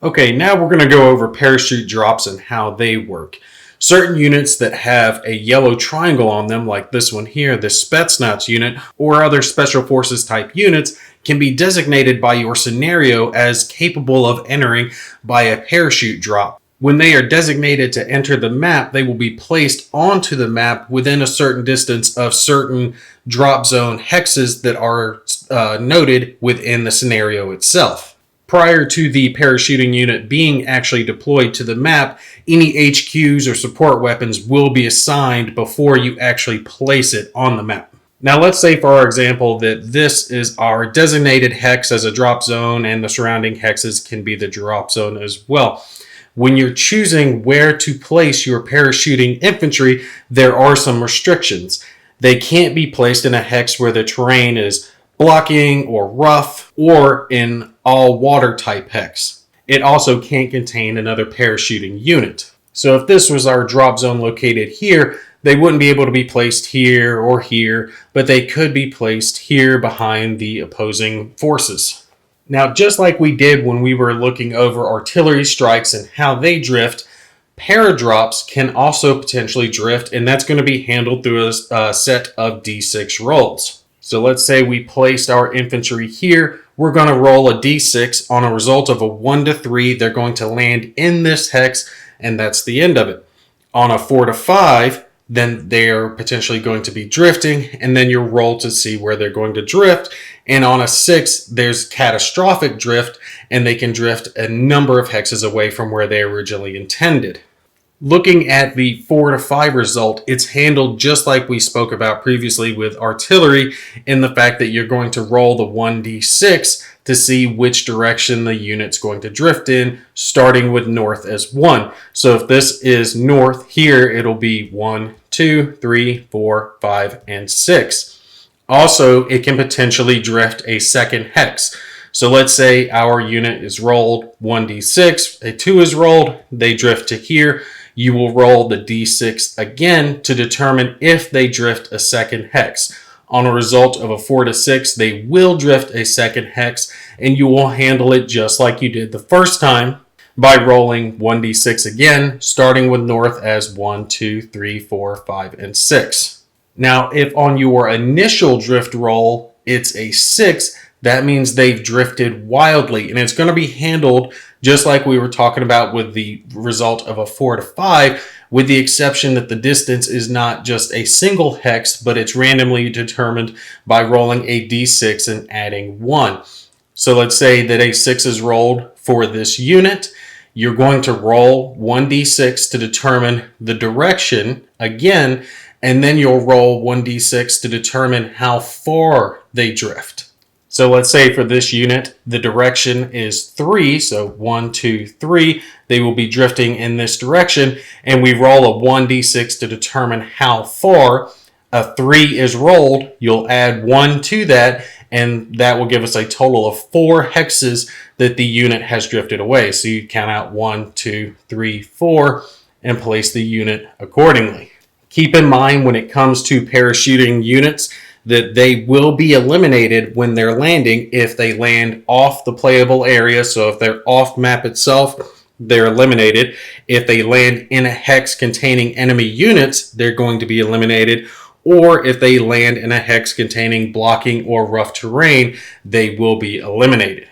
Okay, now we're going to go over parachute drops and how they work. Certain units that have a yellow triangle on them, like this one here, the Spetsnaz unit, or other Special Forces type units, can be designated by your scenario as capable of entering by a parachute drop. When they are designated to enter the map, they will be placed onto the map within a certain distance of certain drop zone hexes that are noted within the scenario itself. Prior to the parachuting unit being actually deployed to the map, any HQs or support weapons will be assigned before you actually place it on the map. Now let's say, for our example, that this is our designated hex as a drop zone and the surrounding hexes can be the drop zone as well. When you're choosing where to place your parachuting infantry, there are some restrictions. They can't be placed in a hex where the terrain is blocking or rough, or in all water type hex. It also can't contain another parachuting unit. So if this was our drop zone located here, they wouldn't be able to be placed here or here, but they could be placed here behind the opposing forces. Now, just like we did when we were looking over artillery strikes and how they drift, paradrops can also potentially drift, and that's going to be handled through a set of D6 rolls. So let's say we placed our infantry here. We're going to roll a d6 on a result of a 1 to 3. They're going to land in this hex, and that's the end of it. On a 4 to 5, then they're potentially going to be drifting, and then you roll to see where they're going to drift. And on a 6, there's catastrophic drift, and they can drift a number of hexes away from where they originally intended. Looking at the 4 to 5 result, it's handled just like we spoke about previously with artillery, in the fact that you're going to roll the 1d6 to see which direction the unit's going to drift in, starting with north as 1. So if this is north here, it'll be 1, 2, 3, 4, 5, and 6. Also, it can potentially drift a second hex. So let's say our unit is rolled 1d6, a 2 is rolled, they drift to here. You will roll the d6 again to determine if they drift a second hex. On a result of a 4 to 6, they will drift a second hex, and you will handle it just like you did the first time by rolling 1d6 again, starting with north as 1, 2, 3, 4, 5, and 6. Now, if on your initial drift roll, it's a 6, that means they've drifted wildly, and it's going to be handled just like we were talking about with the result of a 4 to 5, with the exception that the distance is not just a single hex, but it's randomly determined by rolling a d6 and adding 1. So let's say that a 6 is rolled for this unit. You're going to roll 1d6 to determine the direction again, and then you'll roll 1d6 to determine how far they drift. So let's say for this unit, the direction is 3, so 1, 2, 3. They will be drifting in this direction, and we roll a 1d6 to determine how far. A 3 is rolled, you'll add 1 to that, and that will give us a total of 4 hexes that the unit has drifted away. So you count out 1, 2, 3, 4, and place the unit accordingly. Keep in mind when it comes to parachuting units, that they will be eliminated when they're landing if they land off the playable area. So if they're off map itself, they're eliminated. If they land in a hex containing enemy units, they're going to be eliminated. Or if they land in a hex containing blocking or rough terrain, they will be eliminated.